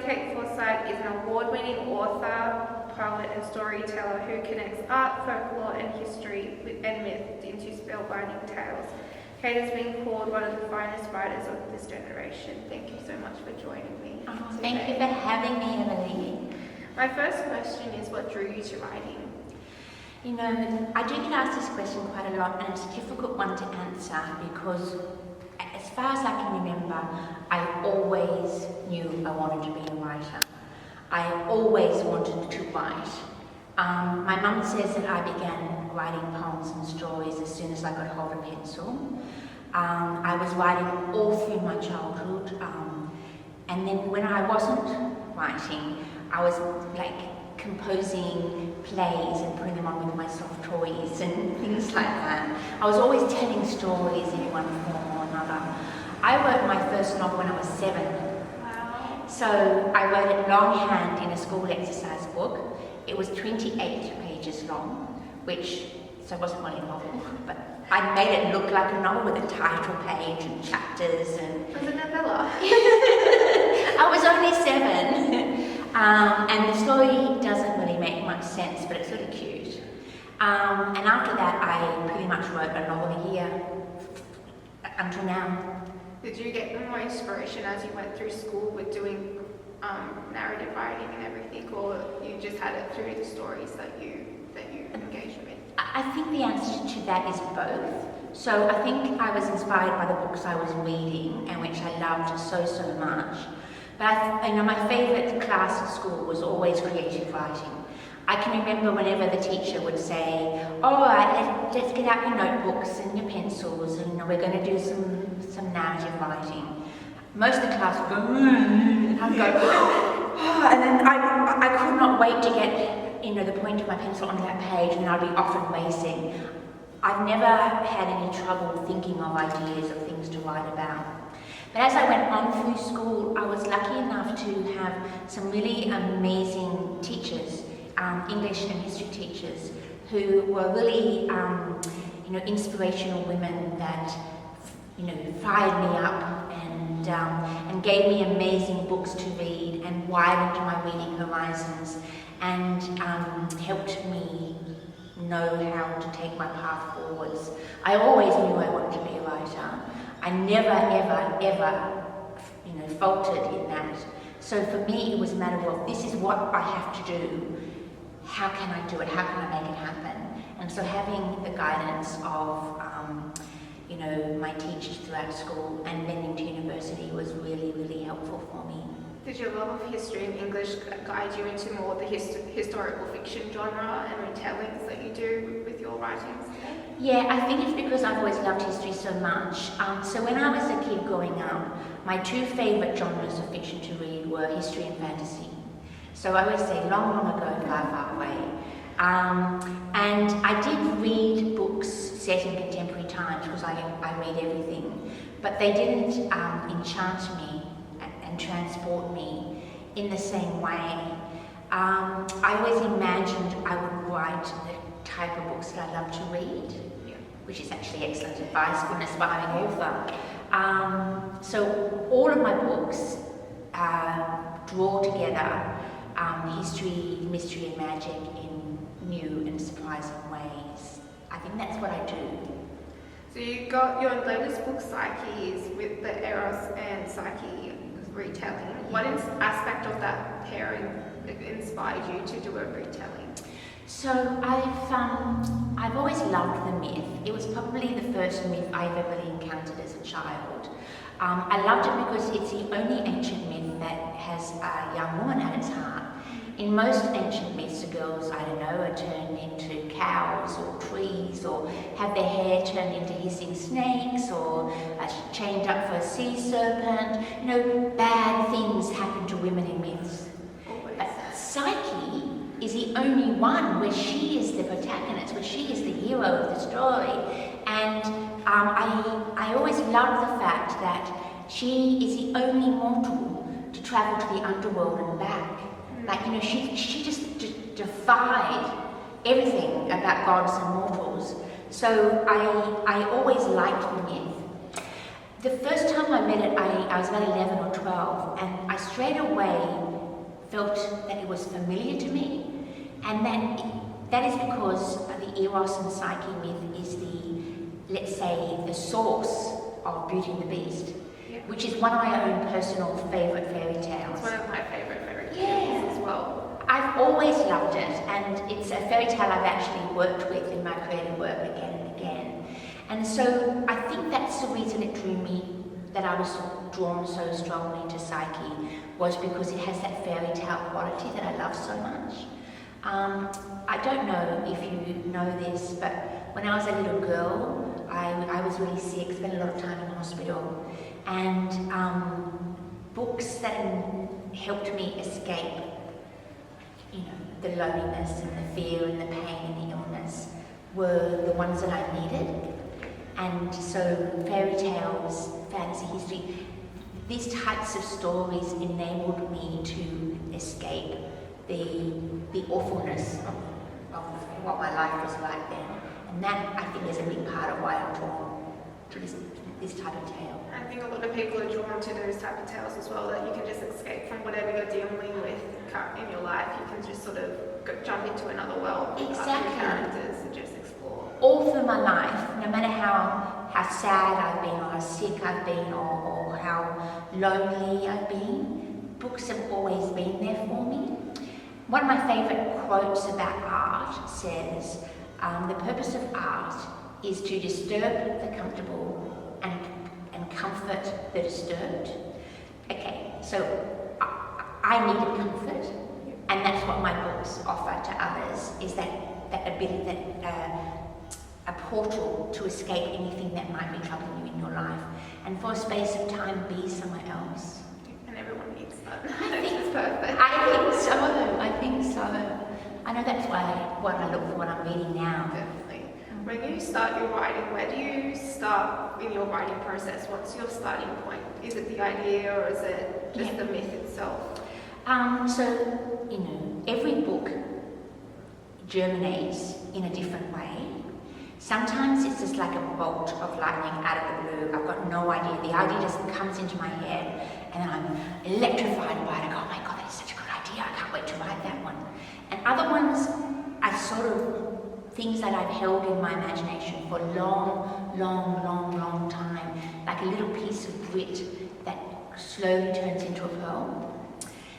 Kate Forsyth is an award-winning author, poet and storyteller who connects art, folklore and history and myth into spellbinding tales. Kate has been called one of the finest writers of this generation. Thank you so much for joining me. Thank you for having me, Emily. My first question is, what drew you to writing? You know, I do get asked this question quite a lot, and it's a difficult one to answer because as far as I can remember, I always knew I wanted to be a writer. I always wanted to write. My mum says that I began writing poems and stories as soon as I got hold of a pencil. I was writing all through my childhood, and then when I wasn't writing, I was like composing plays and putting them on with my soft toys and things like that. I was always telling stories in one form or another. I wrote my first novel when I was 7. Wow. So I wrote it longhand in a school exercise book. It was 28 pages long, so it wasn't really a novel, but I made it look like a novel with a title page and chapters and... Was it a novella? I was only 7. And the story doesn't really make much sense, but it's really cute. And after that, I pretty much wrote a novel a year until now. Did you get more inspiration as you went through school with doing narrative writing and everything, or you just had it through the stories that you engaged with? I think the answer to that is both. So I think I was inspired by the books I was reading, and which I loved so much. But my favourite class at school was always creative writing. I can remember whenever the teacher would say, "All right, let's get out your notebooks and your pencils, and we're going to do some narrative writing." Most of the class would go, and I'd go, oh, and then I could not wait to get the point of my pencil onto that page, and then I'd be off and racing. I've never had any trouble thinking of ideas of things to write about. But as I went on through school, I was lucky enough to have some really amazing teachers, English and history teachers, who were really, inspirational women that, fired me up and gave me amazing books to read and widened my reading horizons and helped me know how to take my path forwards. I always knew I wanted to be a writer. I never, ever, faltered in that. So for me, it was a matter of, this is what I have to do. How can I do it? How can I make it happen? And so having the guidance of, my teachers throughout school and then into university was really, really helpful for me. Did your love of history and English guide you into more the historical fiction genre and retellings that you do with your writings? Yeah, I think it's because I've always loved history so much. So when I was a kid growing up, my 2 favourite genres of fiction to read were history and fantasy. So I would say long ago, far away. And I did read books set in contemporary times because I read everything, but they didn't enchant me and transport me in the same way. I always imagined I would write the type of books that I love to read, which is actually excellent advice for an aspiring author. So all of my books draw together history, mystery and magic in new and surprising ways. I think that's what I do. So you got your latest book, Psyche, is with the Eros and Psyche retelling. What aspect of that pairing inspired you to do a retelling? So I've always loved the myth. It was probably the first myth I ever really encountered as a child. I loved it because it's the only ancient myth that has a young woman at its heart. In most ancient myths, the girls, are turned into cows or trees, or have their hair turned into hissing snakes, or chained up for a sea serpent. Bad things happen to women in myths. But Psyche is the only one where she is the protagonist, where she is the hero of the story. And I always loved the fact that she is the only mortal to travel to the underworld and back. She just defied everything about gods and mortals. So I always liked the myth. The first time I read it, I was about 11 or 12, and I straight away felt that it was familiar to me, and that is because the Eros and Psyche myth is let's say, the source of Beauty and the Beast, Yeah. which is one of my own personal favourite fairy tales. It's one of my favourite tales Yeah. as well. I've always loved it, and it's a fairy tale I've actually worked with in my creative work again and again. And so I think that's the reason it drew me, that I was drawn so strongly to Psyche, was because it has that fairy tale quality that I love so much. I don't know if you know this, but when I was a little girl, I was really sick, spent a lot of time in hospital, and books that helped me escape, the loneliness and the fear and the pain and the illness were the ones that I needed. And so fairy tales, fantasy history, these types of stories enabled me to escape the awfulness of what my life was like then. And that, I think, is a big part of why I'm drawn to this type of tale. I think a lot of people are drawn to those type of tales as well, that you can just escape from whatever you're dealing with in your life. You can just sort of jump into another world with other characters and just explore. All through my life, no matter how sad I've been, or how sick I've been, or how lonely I've been, books have always been there for me. One of my favourite quotes about art says, the purpose of art is to disturb the comfortable and comfort the disturbed. Okay, so I needed comfort, and that's what my books offer to others, is that ability, a portal to escape anything that might be troubling you in your life, and for a space of time be somewhere else. And everyone needs that. I think it's perfect. I think so. I know that's what I look for when I'm reading now. Definitely. When you start your writing, where do you start in your writing process? What's your starting point? Is it the idea, or is it just the myth itself? So, every book germinates in a different way. Sometimes it's just like a bolt of lightning out of the blue. I've got no idea. The idea just comes into my head, and then I'm electrified by it. I go, oh my God, that is such a good idea. I can't wait to write that one. And other ones are sort of things that I've held in my imagination for a long time, like a little piece of grit that slowly turns into a pearl.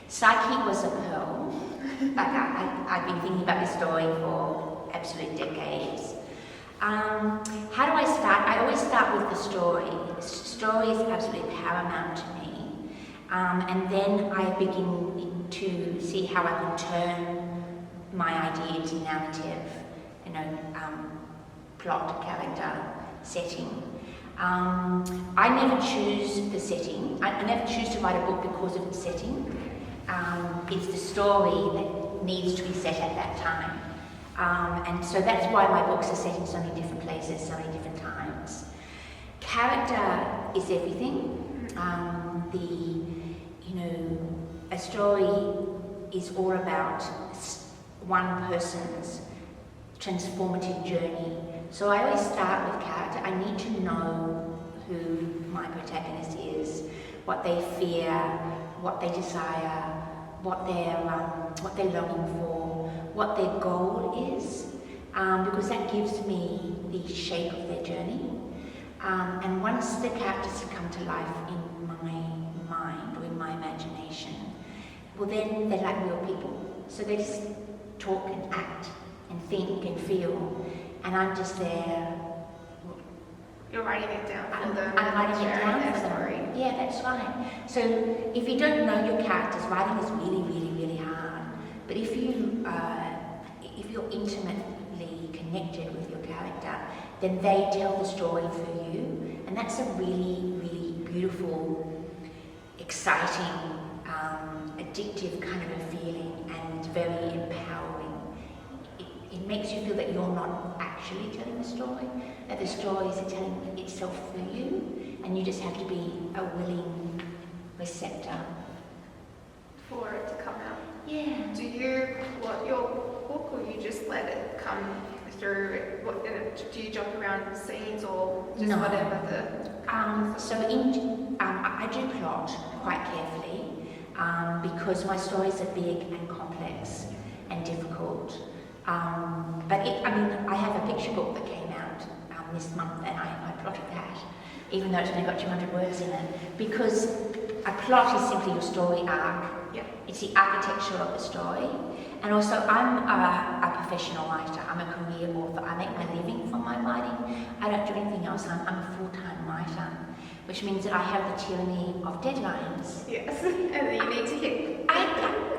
Psyche was a pearl. I've been thinking about this story for absolute decades. How do I start? I always start with the story. The story is absolutely paramount to me. And then I begin to see how I can turn my idea into narrative, plot, character, setting. I never choose the setting. I never choose to write a book because of its setting. It's the story that needs to be set at that time. And so that's why my books are set in so many different places, so many different times. Character is everything. A story is all about one person's transformative journey. So I always start with character. I need to know who my protagonist is, what they fear, what they desire, what they're longing for, what their goal is, because that gives me the shape of their journey. And once the characters come to life in my mind or in my imagination, well, then they're like real people. So they just talk and act and think and feel, and I'm just there. You're writing it down for them. I'm writing it down their for them. story. Yeah, that's right. So if you don't know your characters, writing is really hard. But if you're intimately connected with your character, then they tell the story for you, and that's a really beautiful, exciting, addictive kind of a feeling, and very empowering. It makes you feel that you're not actually telling the story, that the story is telling itself through you, and you just have to be a willing receptor For it to come out. Yeah. Do you plot your book, or you just let it come through? Do you jump around scenes or just No. whatever the... I do plot quite carefully because my stories are big and complex and difficult. I have a picture book that came out this month, and I plotted that, even though it's only got 200 words in it, because a plot is simply your story arc. Yeah. It's the architecture of the story. And also, I'm a professional writer. I'm a career author. I make my living from my writing. I don't do anything else. I'm a full-time writer, which means that I have the tyranny of deadlines. Yes, and you need to hit.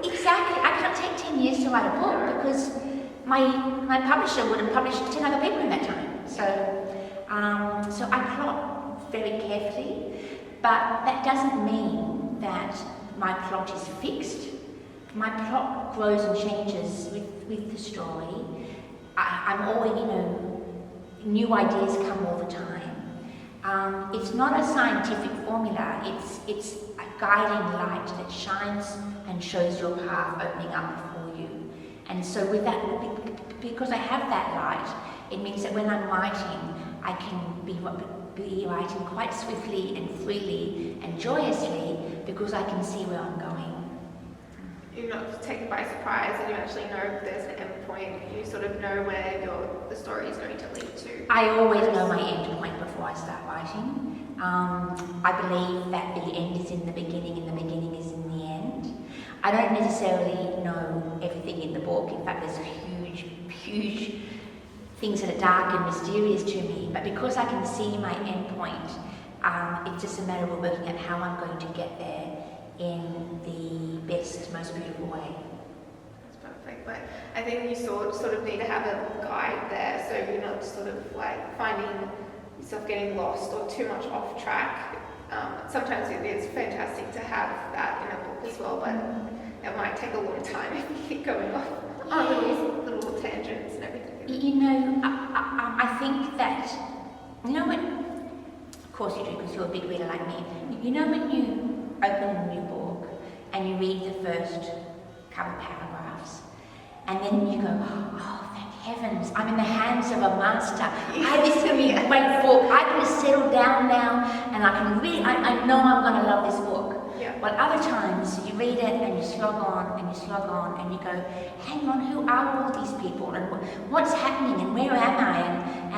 Exactly. I can't take 10 years to write a book because my publisher would have published 10 other people in that time. So I plot very carefully, but that doesn't mean that my plot is fixed. My plot grows and changes with the story. I'm always, new ideas come all the time. It's not a scientific formula. It's a guiding light that shines and shows your path opening up before you. And so with that, because I have that light, it means that when I'm writing, I can be writing quite swiftly and freely and joyously because I can see where I'm going. You're not taken by surprise, and you actually know there's an end point. You sort of know where the story is going to lead to. I always know my end point before I start writing. I believe that the end is in the beginning and the beginning is in the end. I don't necessarily know everything in the book. In fact, there's huge things that are dark and mysterious to me. But because I can see my end point, it's just a matter of working out how I'm going to get there in the best, most beautiful way. That's perfect. But I think you sort of need to have a guide there, so you're not sort of like finding yourself getting lost or too much off track. Sometimes it is fantastic to have that in a book as well, but it might take a long time if you keep going off on little tangents and everything. I think that, of course you do because you're a big reader like me, when you open a new book and you read the first couple of paragraphs and then you go, oh, thank heavens, I'm in the hands of a master. This is going to be a great book. I can just settle down now and I can read. I know I'm going to love this book. Yeah. But other times you read it and you slog on and you slog on and you go, hang on, who are all these people and what's happening and where am I?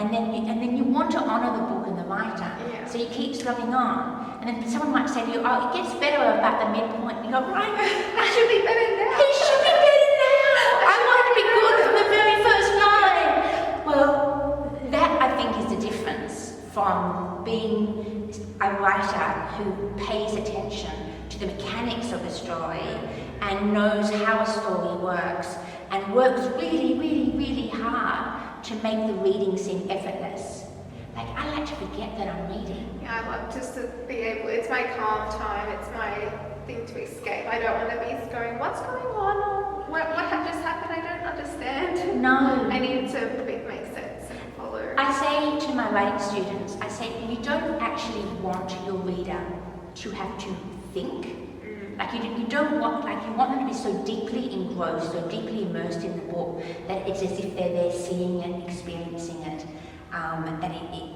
And then you want to honour the book and the writer. Yeah. So you keep slogging on. And then someone might say to you, oh, it gets better about the midpoint. You go, right, I should be better now. It should be better now. I want it to be good from the very first line. Well, that I think is the difference from being a writer who pays attention to the mechanics of the story and knows how a story works and works really, really, really hard to make the reading seem effortless. Like, I like to forget that I'm reading. Yeah, I love just to be able, it's my calm time, it's my thing to escape. I don't want to be going, what's going on? Or what just happened? I don't understand. No. I need it to make sense and follow. I say to my writing students, I say, you don't actually want your reader to have to think. Like you don't want, you want them to be so deeply engrossed, so deeply immersed in the book that it's as if they're there seeing it, experiencing it, and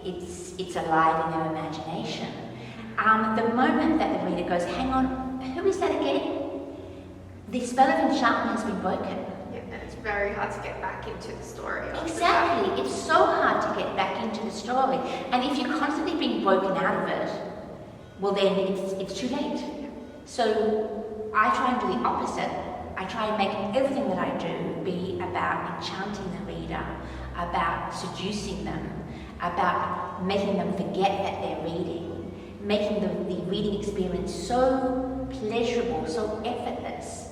it's alive in their imagination. The moment that the reader goes, hang on, who is that again? The spell of enchantment has been broken. Yeah, and it's very hard to get back into the story. Exactly, it's so hard to get back into the story, and if you're constantly being broken out of it, well then it's too late. So I try and do the opposite. I try and make everything that I do be about enchanting the reader, about seducing them, about making them forget that they're reading, making the reading experience so pleasurable, so effortless,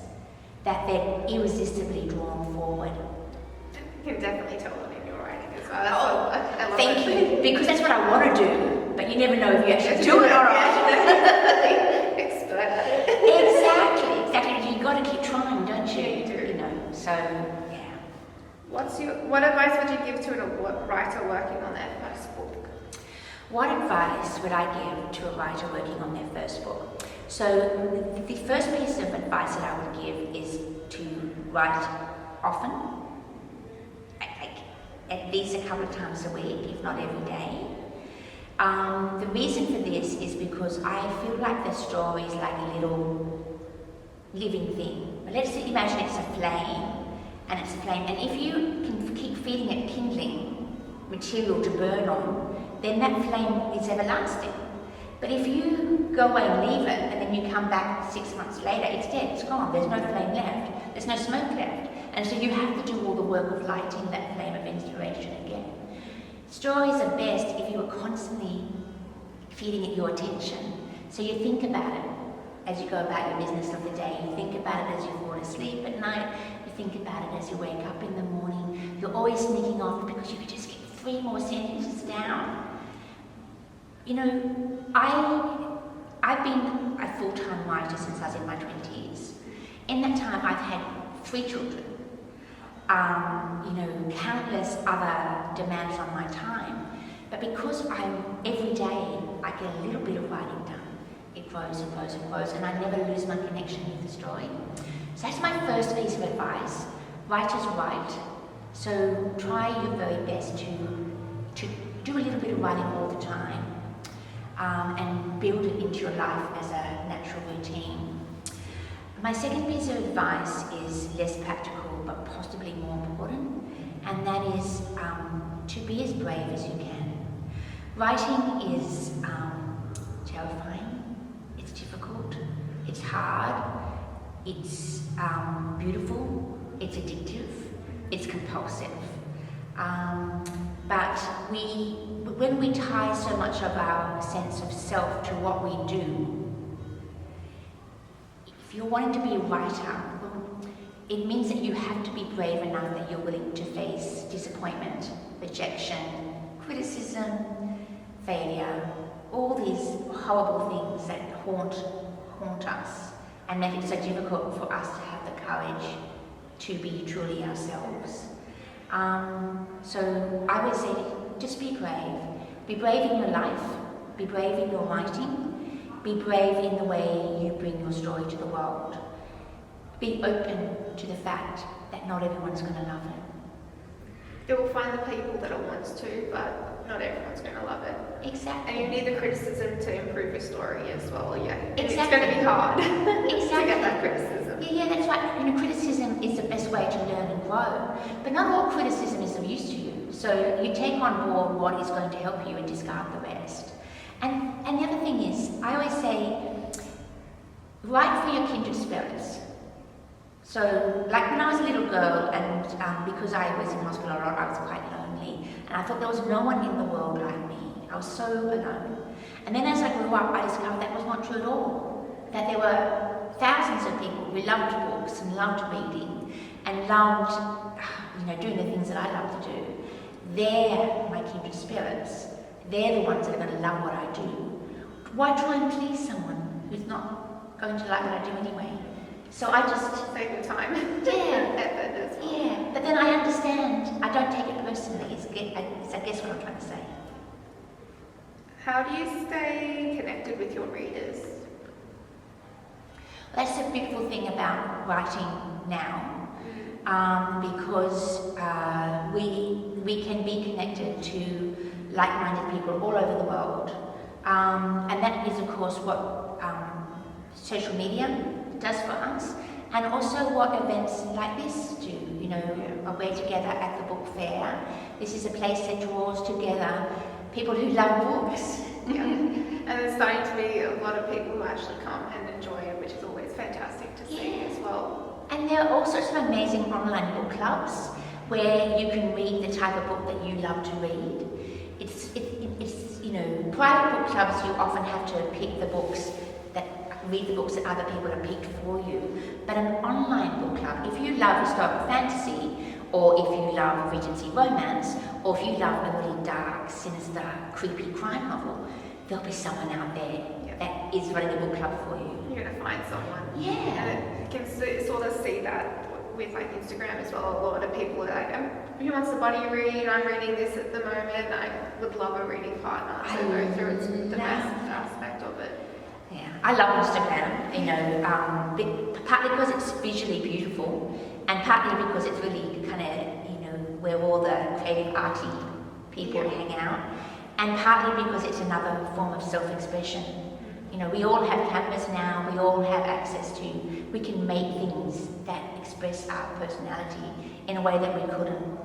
that they're irresistibly drawn forward. You can definitely tell that in your writing as well. I love Thank that. you, because that's what I want to do, but you never know if you actually do it or not. Exactly. You've got to keep trying, don't you? Yeah, you do. So, yeah. What advice would you give to a writer working on their first book? What advice would I give to a writer working on their first book? So, the first piece of advice that I would give is to write often. at least a couple of times a week, if not every day. The reason for this is because I feel like the story is like a little living thing. But let's imagine it's a flame, and if you can keep feeding it kindling material to burn on, then that flame is everlasting. But if you go away and leave it, and then you come back 6 months later, it's dead, it's gone, there's no flame left, there's no smoke left. And so you have to do all the work of lighting that flame of inspiration again. Stories are best if you are constantly feeding it your attention. So you think about it as you go about your business of the day, you think about it as you fall asleep at night, you think about it as you wake up in the morning. You're always sneaking off because you could just get 3 more sentences down. You know, I've been a full-time writer since I was in my 20s. In that time, I've had 3 children. Countless other demands on my time. But because every day I get a little bit of writing done, it grows and grows and grows, and I never lose my connection with the story. So that's my first piece of advice. Writers write. So try your very best to do a little bit of writing all the time, and build it into your life as a natural routine. My second piece of advice is less practical but possibly more important, and that is to be as brave as you can. Writing is terrifying, it's difficult, it's hard, it's beautiful, it's addictive, it's compulsive. But when we tie so much of our sense of self to what we do, if you're wanting to be a writer, it means that you have to be brave enough that you're willing to face disappointment, rejection, criticism, failure, all these horrible things that haunt us and make it so difficult for us to have the courage to be truly ourselves. So I would say, just be brave. Be brave in your life, be brave in your writing, be brave in the way you bring your story to the world. Be open to the fact that not everyone's going to love it. You will find the people that it wants to, but not everyone's going to love it. Exactly. And you need the criticism to improve your story as well, yeah. And exactly. It's going to be hard exactly. to get that criticism. Yeah, that's right. Criticism is the best way to learn and grow. But not all criticism is of use to you. So you take on board what is going to help you and discard the rest. And the other thing is, I always say, write for your kindred spirits. So, like when I was a little girl, and because I was in hospital a lot, I was quite lonely, and I thought there was no one in the world like me. I was so alone. And then as I grew up, I discovered that was not true at all. That there were thousands of people who loved books and loved reading and loved, doing the things that I love to do. They're my kindred spirits. They're the ones that are going to love what I do. Why try and please someone who's not going to like what I do anyway? So I just save your time. Yeah. Effort as well. Yeah. But then I understand. I don't take it personally. I guess what I'm trying to say. How do you stay connected with your readers? That's the beautiful thing about writing now, because we can be connected to like-minded people all over the world, and that is, of course, what social media does for us, and also what events like this do. We're together at the book fair. This is a place that draws together people who love books. Yeah. And there's starting to be a lot of people who actually come and enjoy it, which is always fantastic to see as well. And there are all sorts of amazing online book clubs where you can read the type of book that you love to read. It's private book clubs, you often have to pick the books read the books that other people have picked for you. But an online book club, if you love historical fantasy, or if you love Regency romance, or if you love a really dark, sinister, creepy crime novel, there'll be someone out there that is running a book club for you. You're going to find someone. Yeah. And you can sort of see that with Instagram as well. A lot of people are like, who wants to buddy read? I'm reading this at the moment. I would love a reading partner to go through the best aspect of it. Yeah, I love Instagram, partly because it's visually beautiful, and partly because it's really kind of, where all the creative arty people hang out, and partly because it's another form of self-expression. You know, we all have cameras now, we all have access to, we can make things that express our personality in a way that we couldn't,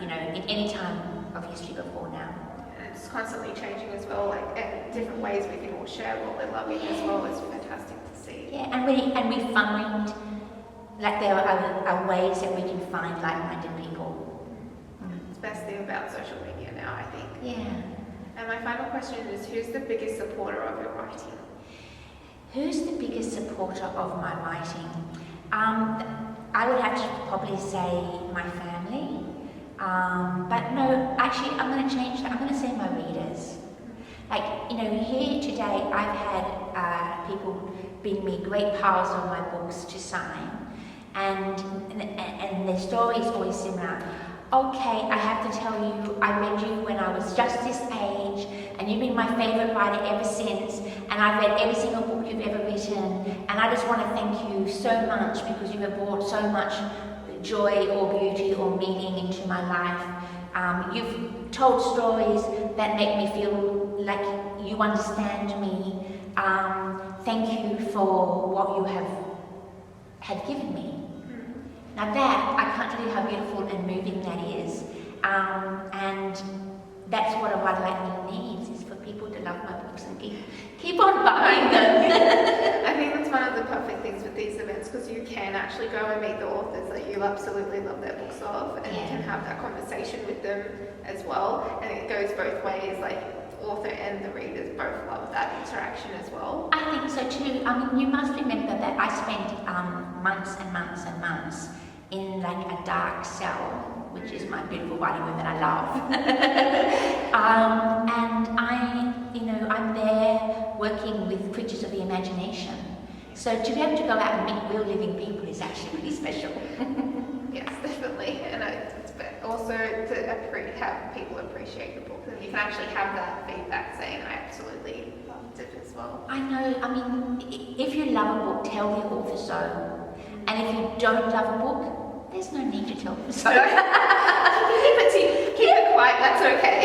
you know, in any time of history before now. And it's constantly changing as well, like, and different ways we can all share what we're loving as well. It's fantastic to see. Yeah, and we find, like, there are ways that we can find like-minded people. It's the best thing about social media now, I think. Yeah. And my final question is, who's the biggest supporter of your writing? Who's the biggest supporter of my writing? I would have to probably say my family. But no, actually, I'm going to change that. I'm going to say my readers. Like, you know, here today, I've had people bring me great piles of my books to sign, and their story is always similar. Okay, I have to tell you, I read you when I was just this age, and you've been my favourite writer ever since, and I've read every single book you've ever written, and I just want to thank you so much because you have brought so much joy or beauty or meaning into my life. You've told stories that make me feel like you understand me. Thank you for what you have given me. Now that, I can't tell you how beautiful and moving that is. And that's what a writer like me needs, is for people to love my books and keep on buying them. I think that's one of the perfect things with these events, because you can actually go and meet the authors that you absolutely love their books of, and you can have that conversation with them as well. And it goes both ways, like author and the readers both love that interaction as well. I think so too. I mean, you must remember that I spent months and months and months in like a dark cell, which is my beautiful writing room that I love. And I'm there working with creatures of the imagination. So to be able to go out and meet real living people is actually really special. Yes, definitely. And it's also to have people appreciate the book, and you can actually have that feedback saying, I absolutely loved it as well. I know, I mean, if you love a book, tell the author so. And if you don't love a book, there's no need to tell them so. Keep it quiet, that's okay.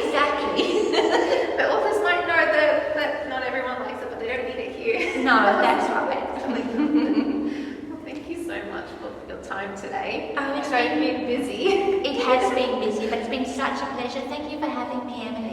Exactly. The authors might know that not everyone likes it, but they don't need it here. No, that's right. Well, thank you so much for your time today. Oh, it's been busy. It has been busy, but it's been such a pleasure. Thank you for having me, Emily.